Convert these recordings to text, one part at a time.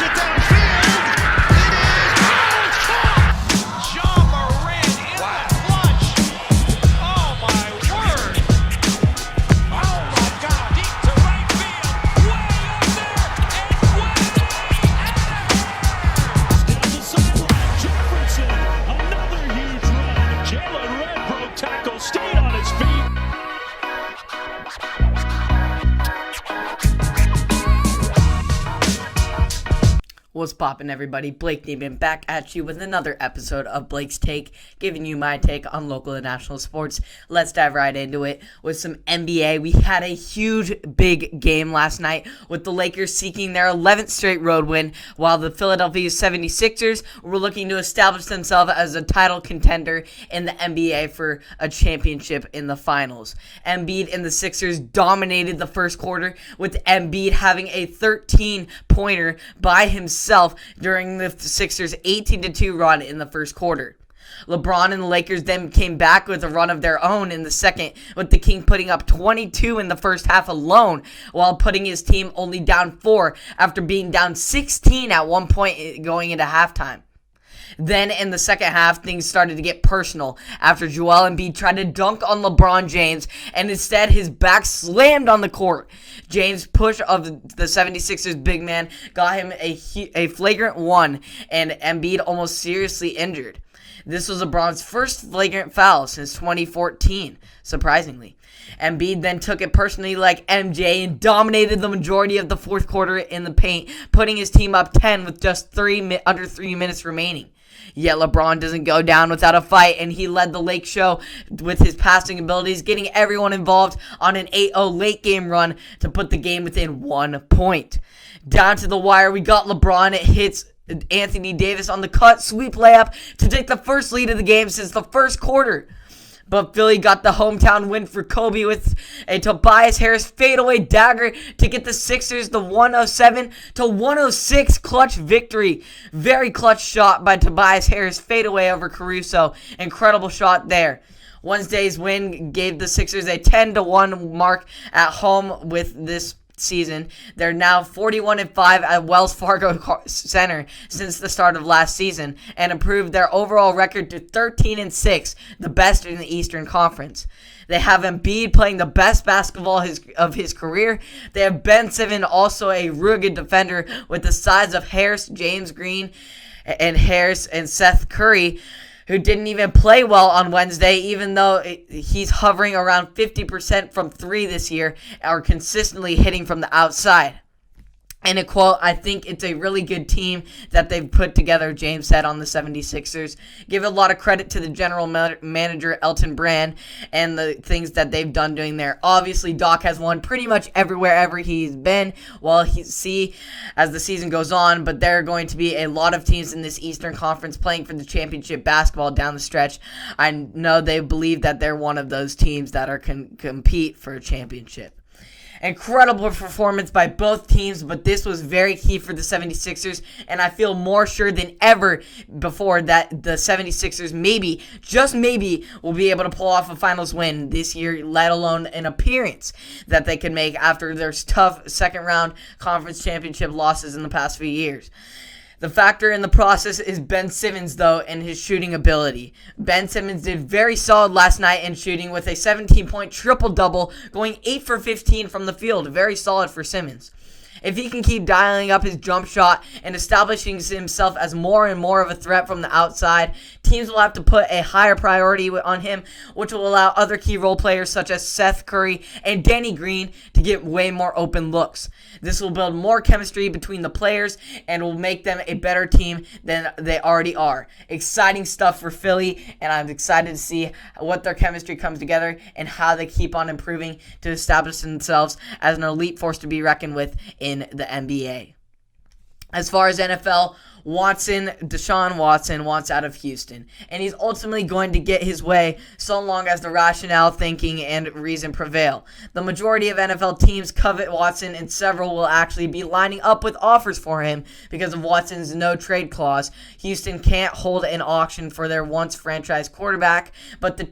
it downfield. It is caught. John Moran in the clutch. Oh my word. Oh my God. Deep to right field. Way up there and way down the sideline. Jefferson, another huge run. Jalen Red broke tackle, stayed on his feet. What's poppin', everybody? Blake Neiman back at you with another episode of Blake's Take, giving you my take on local and national sports. Let's dive right into it with some NBA. We had a huge, big game last night with the Lakers seeking their 11th straight road win, while the Philadelphia 76ers were looking to establish themselves as a title contender in the NBA for a championship in the finals. Embiid and the Sixers dominated the first quarter, with Embiid having a 13-pointer by himself during the Sixers' 18-2 run in the first quarter. LeBron and the Lakers then came back with a run of their own in the second, with the King putting up 22 in the first half alone, while putting his team only down 4 after being down 16 at one point going into halftime. Then in the second half, things started to get personal after Joel Embiid tried to dunk on LeBron James, and instead his back slammed on the court. James' push of the 76ers big man got him a flagrant one, and Embiid almost seriously injured. This was LeBron's first flagrant foul since 2014, surprisingly. Embiid then took it personally like MJ and dominated the majority of the fourth quarter in the paint, putting his team up 10 with just under 3 minutes remaining. Yet LeBron doesn't go down without a fight, and he led the Lake Show with his passing abilities, getting everyone involved on an 8-0 late game run to put the game within 1 point. Down to the wire, we got LeBron. It hits Anthony Davis on the cut sweep layup to take the first lead of the game since the first quarter. But Philly got the hometown win for Kobe with a Tobias Harris fadeaway dagger to get the Sixers the 107-106 clutch victory. Very clutch shot by Tobias Harris, fadeaway over Caruso. Incredible shot there. Wednesday's win gave the Sixers a 10-1 mark at home with this season. They're now 41-5 at Wells Fargo Center since the start of last season, and improved their overall record to 13-6, the best in the Eastern Conference. They have Embiid playing the best basketball of his career. They have Ben Simmons, also a rugged defender with the size of Harris, James Green, and Harris and Seth Curry, who didn't even play well on Wednesday, even though he's hovering around 50% from 3 this year, or consistently hitting from the outside. In a quote, I think it's a really good team that they've put together, James said on the 76ers. Give a lot of credit to the general manager, Elton Brand, and the things that they've done doing there. Obviously, Doc has won pretty much everywhere he's been, as the season goes on, but there are going to be a lot of teams in this Eastern Conference playing for the championship basketball down the stretch. I know they believe that they're one of those teams that are compete for a championship. Incredible performance by both teams, but this was very key for the 76ers, and I feel more sure than ever before that the 76ers maybe, just maybe, will be able to pull off a finals win this year, let alone an appearance that they can make after their tough second-round conference championship losses in the past few years. The factor in the process is Ben Simmons, though, and his shooting ability. Ben Simmons did very solid last night in shooting with a 17-point triple-double, going 8 for 15 from the field. Very solid for Simmons. If he can keep dialing up his jump shot and establishing himself as more and more of a threat from the outside, teams will have to put a higher priority on him, which will allow other key role players such as Seth Curry and Danny Green to get way more open looks. This will build more chemistry between the players and will make them a better team than they already are. Exciting stuff for Philly, and I'm excited to see what their chemistry comes together and how they keep on improving to establish themselves as an elite force to be reckoned with in the NBA. As far as NFL, Deshaun Watson wants out of Houston, and he's ultimately going to get his way so long as the rationale, thinking, and reason prevail. The majority of NFL teams covet Watson, and several will actually be lining up with offers for him because of Watson's no-trade clause. Houston can't hold an auction for their once franchise quarterback, but the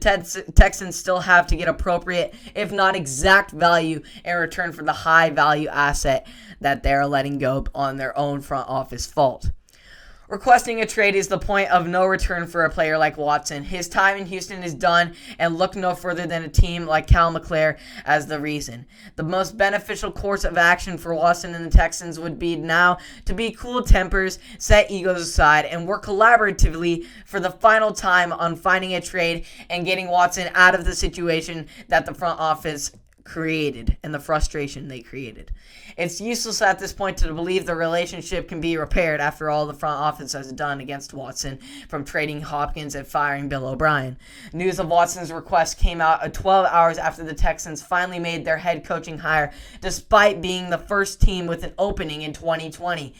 Texans still have to get appropriate, if not exact value in return for the high-value asset that they're letting go on their own front office fault. Requesting a trade is the point of no return for a player like Watson. His time in Houston is done, and look no further than a team like Cal McClure as the reason. The most beneficial course of action for Watson and the Texans would be now to be cool tempers, set egos aside, and work collaboratively for the final time on finding a trade and getting Watson out of the situation that the front office created and the frustration they created. It's useless at this point to believe the relationship can be repaired after all the front office has done against Watson, from trading Hopkins and firing Bill O'Brien. News of Watson's request came out 12 hours after the Texans finally made their head coaching hire, despite being the first team with an opening in 2020.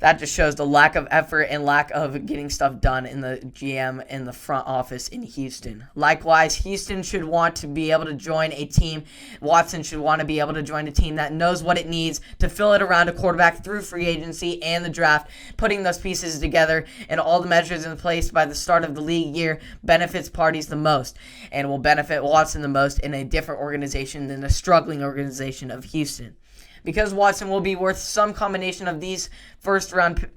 That just shows the lack of effort and lack of getting stuff done in the GM and the front office in Houston. Likewise, Houston should want to be able to join a team. Watson should want to be able to join a team that knows what it needs to fill it around a quarterback through free agency and the draft. Putting those pieces together and all the measures in place by the start of the league year benefits parties the most, and will benefit Watson the most in a different organization than the struggling organization of Houston. Because Watson will be worth some combination of these first round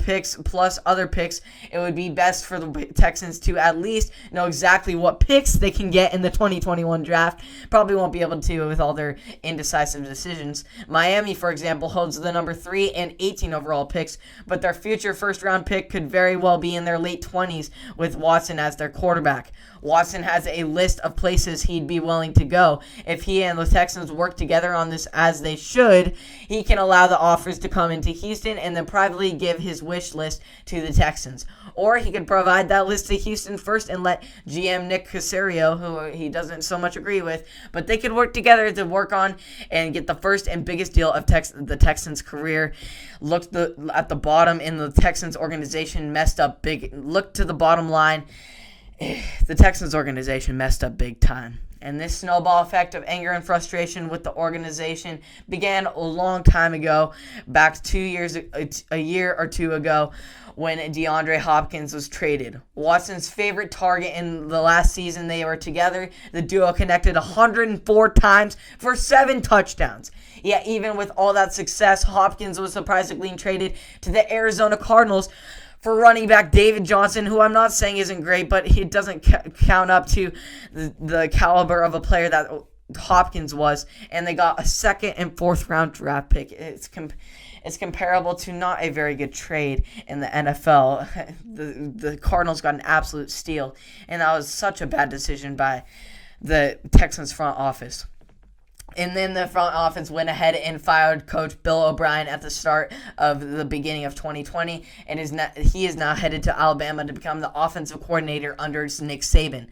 picks plus other picks, it would be best for the Texans to at least know exactly what picks they can get in the 2021 draft. Probably won't be able to with all their indecisive decisions. Miami, for example, holds the number 3 and 18 overall picks, but their future first round pick could very well be in their late 20s with Watson as their quarterback. Watson has a list of places he'd be willing to go. If he and the Texans work together on this as they should, he can allow the offers to come into Houston and then privately give his wish list to the Texans. Or he could provide that list to Houston first and let GM Nick Caserio, who he doesn't so much agree with, but they could work together to work on and get the first and biggest deal of the Texans' career. Look at the bottom in the Texans organization messed up big. Look to the bottom line. The Texans organization messed up big time. And this snowball effect of anger and frustration with the organization began a long time ago, back a year or two ago, when DeAndre Hopkins was traded. Watson's favorite target in the last season they were together, the duo connected 104 times for 7 touchdowns. Yet even with all that success, Hopkins was surprisingly traded to the Arizona Cardinals for running back David Johnson, who I'm not saying isn't great, but he doesn't count up to the caliber of a player that Hopkins was, and they got a 2nd and 4th round draft pick. It's comparable to not a very good trade in the NFL. The Cardinals got an absolute steal, and that was such a bad decision by the Texans front office. And then the front office went ahead and fired Coach Bill O'Brien at the start of the beginning of 2020, and he is now headed to Alabama to become the offensive coordinator under Nick Saban.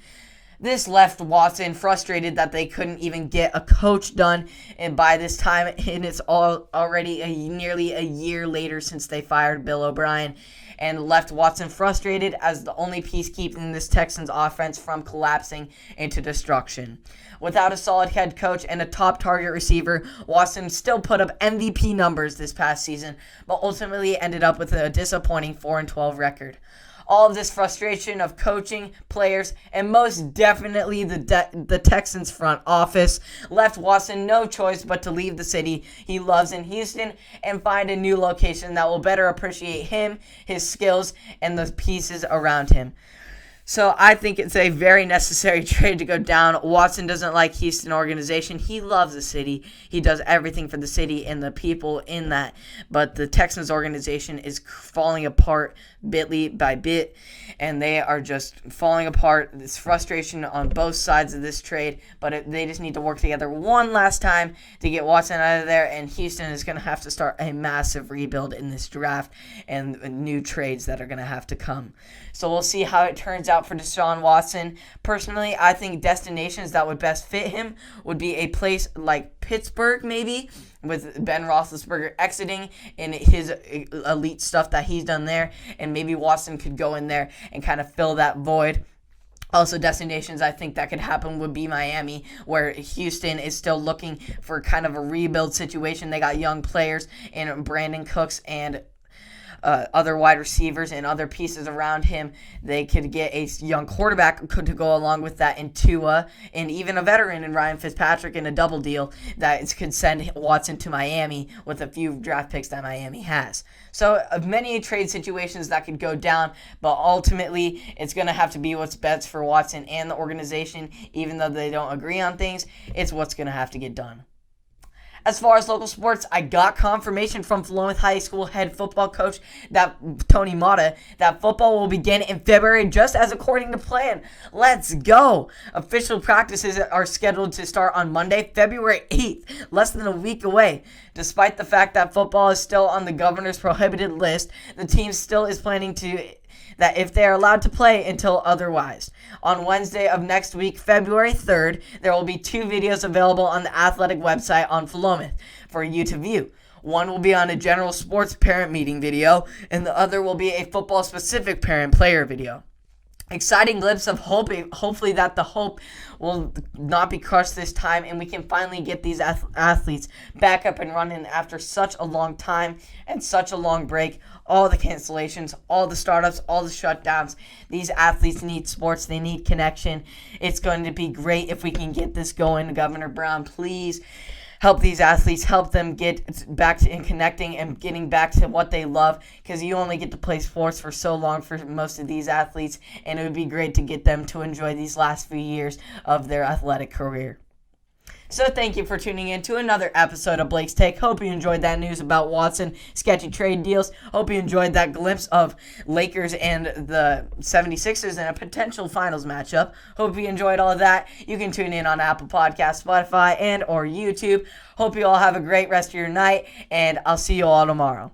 This left Watson frustrated that they couldn't even get a coach done, and by this time, and it's already nearly a year later since they fired Bill O'Brien, and left Watson frustrated as the only piece keeping this Texans offense from collapsing into destruction. Without a solid head coach and a top target receiver, Watson still put up MVP numbers this past season, but ultimately ended up with a disappointing 4-12 record. All of this frustration of coaching, players, and most definitely the Texans front office left Watson no choice but to leave the city he loves in Houston and find a new location that will better appreciate him, his skills, and the pieces around him. So I think it's a very necessary trade to go down. Watson doesn't like Houston organization. He loves the city. He does everything for the city and the people in that. But the Texans organization is falling apart bit by bit, and they are just falling apart. There's frustration on both sides of this trade, but they just need to work together one last time to get Watson out of there, and Houston is going to have to start a massive rebuild in this draft and new trades that are going to have to come. So we'll see how it turns out out for Deshaun Watson. Personally, I think destinations that would best fit him would be a place like Pittsburgh, maybe, with Ben Roethlisberger exiting and his elite stuff that he's done there, and maybe Watson could go in there and kind of fill that void. Also, destinations I think that could happen would be Miami, where Houston is still looking for kind of a rebuild situation. They got young players in Brandon Cooks and other wide receivers and other pieces around him. They could get a young quarterback to go along with that in Tua, and even a veteran in Ryan Fitzpatrick in a double deal that could send Watson to Miami with a few draft picks that Miami has. So many trade situations that could go down, but ultimately it's going to have to be what's best for Watson and the organization. Even though they don't agree on things, it's what's going to have to get done. As far as local sports, I got confirmation from Willamette High School head football coach Tony Mata that football will begin in February just as according to plan. Let's go! Official practices are scheduled to start on Monday, February 8th, less than a week away. Despite the fact that football is still on the governor's prohibited list, the team still is planning that if they are allowed to play until otherwise. On Wednesday of next week, February 3rd, there will be 2 videos available on the athletic website on Willamette for you to view. One will be on a general sports parent meeting video, and the other will be a football-specific parent-player video. Exciting glimpse of hope, hopefully that the hope will not be crushed this time and we can finally get these athletes back up and running after such a long time and such a long break. All the cancellations, all the startups, all the shutdowns. These athletes need sports. They need connection. It's going to be great if we can get this going. Governor Brown, please help these athletes, help them get back to in connecting and getting back to what they love, because you only get to play sports for so long for most of these athletes, and it would be great to get them to enjoy these last few years of their athletic career. So thank you for tuning in to another episode of Blake's Take. Hope you enjoyed that news about Watson, sketchy trade deals. Hope you enjoyed that glimpse of Lakers and the 76ers in a potential finals matchup. Hope you enjoyed all of that. You can tune in on Apple Podcasts, Spotify, and or YouTube. Hope you all have a great rest of your night, and I'll see you all tomorrow.